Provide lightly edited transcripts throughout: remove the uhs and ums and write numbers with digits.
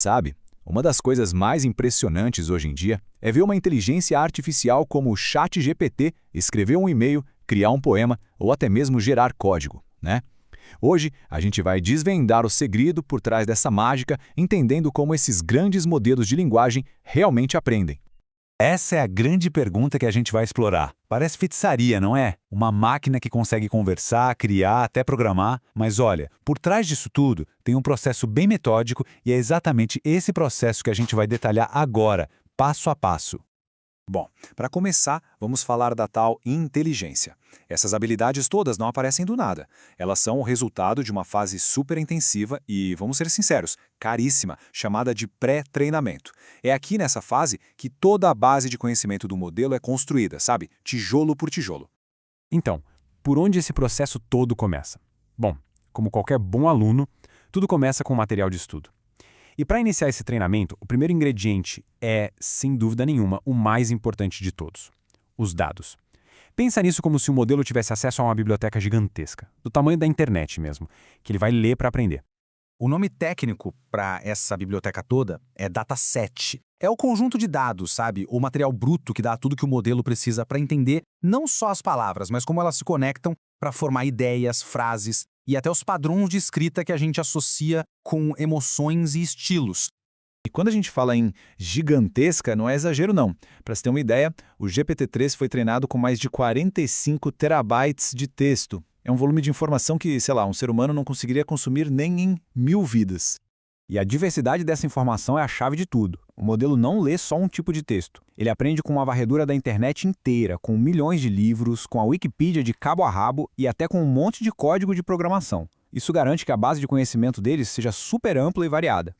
Sabe, uma das coisas mais impressionantes hoje em dia é ver uma inteligência artificial como o ChatGPT escrever um e-mail, criar um poema ou até mesmo gerar código, né? Hoje, a gente vai desvendar o segredo por trás dessa mágica, entendendo como esses grandes modelos de linguagem realmente aprendem. Essa é a grande pergunta que a gente vai explorar. Parece feitiçaria, não é? Uma máquina que consegue conversar, criar, até programar. Mas olha, por trás disso tudo, tem um processo bem metódico e é exatamente esse processo que a gente vai detalhar agora, passo a passo. Bom, para começar, vamos falar da tal inteligência. Essas habilidades todas não aparecem do nada. Elas são o resultado de uma fase super intensiva e, vamos ser sinceros, caríssima, chamada de pré-treinamento. É aqui nessa fase que toda a base de conhecimento do modelo é construída, sabe? Tijolo por tijolo. Então, por onde esse processo todo começa? Bom, como qualquer bom aluno, tudo começa com material de estudo. E para iniciar esse treinamento, o primeiro ingrediente é, sem dúvida nenhuma, o mais importante de todos: os dados. Pensa nisso como se o modelo tivesse acesso a uma biblioteca gigantesca, do tamanho da internet mesmo, que ele vai ler para aprender. O nome técnico para essa biblioteca toda é dataset. É o conjunto de dados, sabe? O material bruto que dá tudo que o modelo precisa para entender não só as palavras, mas como elas se conectam para formar ideias, frases e até os padrões de escrita que a gente associa com emoções e estilos. E quando a gente fala em gigantesca, não é exagero não. Para você ter uma ideia, o GPT-3 foi treinado com mais de 45 terabytes de texto. É um volume de informação que, sei lá, um ser humano não conseguiria consumir nem em 1000 vidas. E a diversidade dessa informação é a chave de tudo. O modelo não lê só um tipo de texto. Ele aprende com uma varredura da internet inteira, com milhões de livros, com a Wikipedia de cabo a rabo e até com um monte de código de programação. Isso garante que a base de conhecimento deles seja super ampla e variada.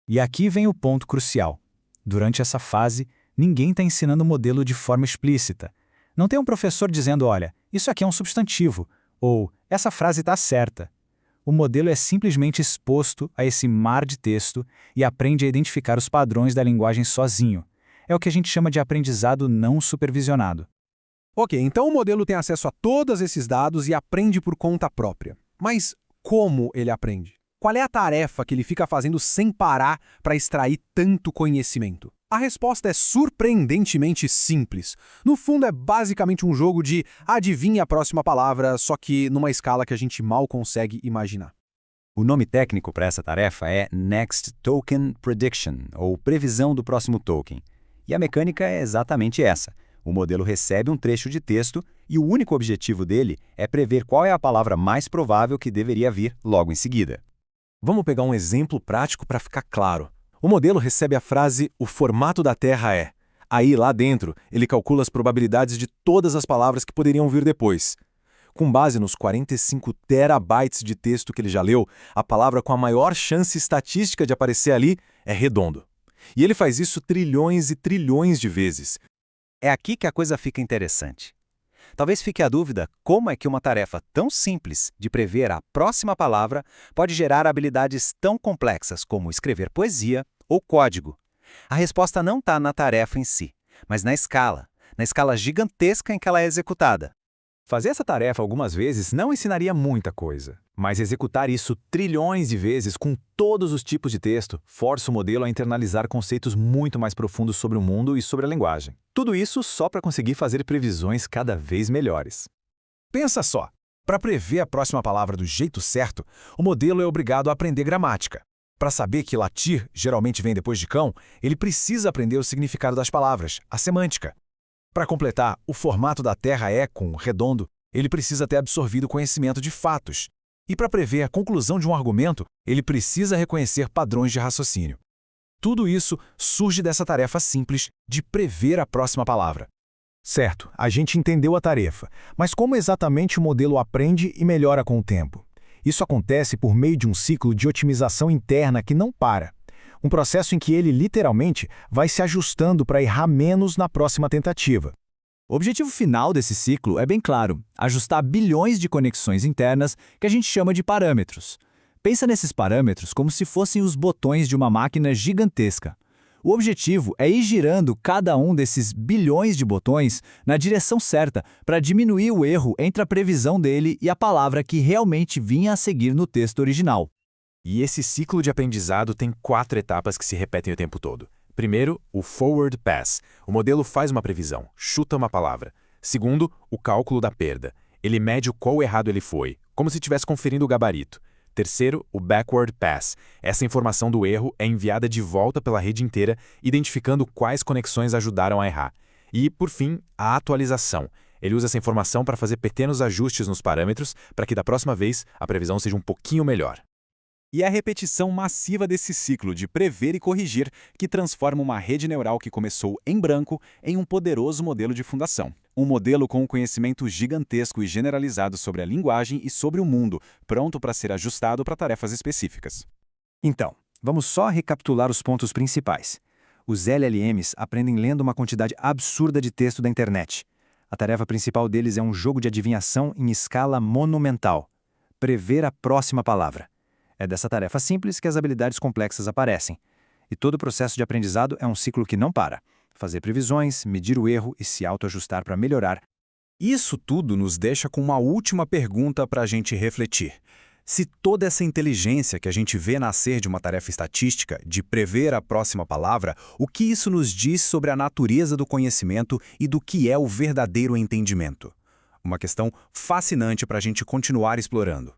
E aqui vem o ponto crucial. Durante essa fase, ninguém está ensinando o modelo de forma explícita. Não tem um professor dizendo, olha, isso aqui é um substantivo, ou essa frase está certa. O modelo é simplesmente exposto a esse mar de texto e aprende a identificar os padrões da linguagem sozinho. É o que a gente chama de aprendizado não supervisionado. Ok, então o modelo tem acesso a todos esses dados e aprende por conta própria. Mas como ele aprende? Qual é a tarefa que ele fica fazendo sem parar para extrair tanto conhecimento? A resposta é surpreendentemente simples. No fundo, é basicamente um jogo de adivinha a próxima palavra, só que numa escala que a gente mal consegue imaginar. O nome técnico para essa tarefa é Next Token Prediction, ou previsão do próximo token. E a mecânica é exatamente essa. O modelo recebe um trecho de texto e o único objetivo dele é prever qual é a palavra mais provável que deveria vir logo em seguida. Vamos pegar um exemplo prático para ficar claro. O modelo recebe a frase "o formato da Terra é". Aí, lá dentro, ele calcula as probabilidades de todas as palavras que poderiam vir depois. Com base nos 45 terabytes de texto que ele já leu, a palavra com a maior chance estatística de aparecer ali é redondo. E ele faz isso trilhões e trilhões de vezes. É aqui que a coisa fica interessante. Talvez fique a dúvida como é que uma tarefa tão simples de prever a próxima palavra pode gerar habilidades tão complexas como escrever poesia ou código. A resposta não está na tarefa em si, mas na escala gigantesca em que ela é executada. Fazer essa tarefa algumas vezes não ensinaria muita coisa, mas executar isso trilhões de vezes com todos os tipos de texto força o modelo a internalizar conceitos muito mais profundos sobre o mundo e sobre a linguagem. Tudo isso só para conseguir fazer previsões cada vez melhores. Pensa só, para prever a próxima palavra do jeito certo, o modelo é obrigado a aprender gramática. Para saber que latir geralmente vem depois de cão, ele precisa aprender o significado das palavras, a semântica. Para completar, o formato da Terra é com redondo, ele precisa ter absorvido o conhecimento de fatos. E para prever a conclusão de um argumento, ele precisa reconhecer padrões de raciocínio. Tudo isso surge dessa tarefa simples de prever a próxima palavra. Certo, a gente entendeu a tarefa, mas como exatamente o modelo aprende e melhora com o tempo? Isso acontece por meio de um ciclo de otimização interna que não para. Um processo em que ele, literalmente, vai se ajustando para errar menos na próxima tentativa. O objetivo final desse ciclo é bem claro: ajustar bilhões de conexões internas que a gente chama de parâmetros. Pensa nesses parâmetros como se fossem os botões de uma máquina gigantesca. O objetivo é ir girando cada um desses bilhões de botões na direção certa para diminuir o erro entre a previsão dele e a palavra que realmente vinha a seguir no texto original. E esse ciclo de aprendizado tem 4 etapas que se repetem o tempo todo. Primeiro, o Forward Pass. O modelo faz uma previsão, chuta uma palavra. Segundo, o cálculo da perda. Ele mede o quão errado ele foi, como se estivesse conferindo o gabarito. Terceiro, o Backward Pass. Essa informação do erro é enviada de volta pela rede inteira, identificando quais conexões ajudaram a errar. E, por fim, a atualização. Ele usa essa informação para fazer pequenos ajustes nos parâmetros para que da próxima vez a previsão seja um pouquinho melhor. E é a repetição massiva desse ciclo de prever e corrigir que transforma uma rede neural que começou em branco em um poderoso modelo de fundação. Um modelo com um conhecimento gigantesco e generalizado sobre a linguagem e sobre o mundo, pronto para ser ajustado para tarefas específicas. Então, vamos só recapitular os pontos principais. Os LLMs aprendem lendo uma quantidade absurda de texto da internet. A tarefa principal deles é um jogo de adivinhação em escala monumental. Prever a próxima palavra. É dessa tarefa simples que as habilidades complexas aparecem. E todo o processo de aprendizado é um ciclo que não para. Fazer previsões, medir o erro e se autoajustar para melhorar. Isso tudo nos deixa com uma última pergunta para a gente refletir. Se toda essa inteligência que a gente vê nascer de uma tarefa estatística, de prever a próxima palavra, o que isso nos diz sobre a natureza do conhecimento e do que é o verdadeiro entendimento? Uma questão fascinante para a gente continuar explorando.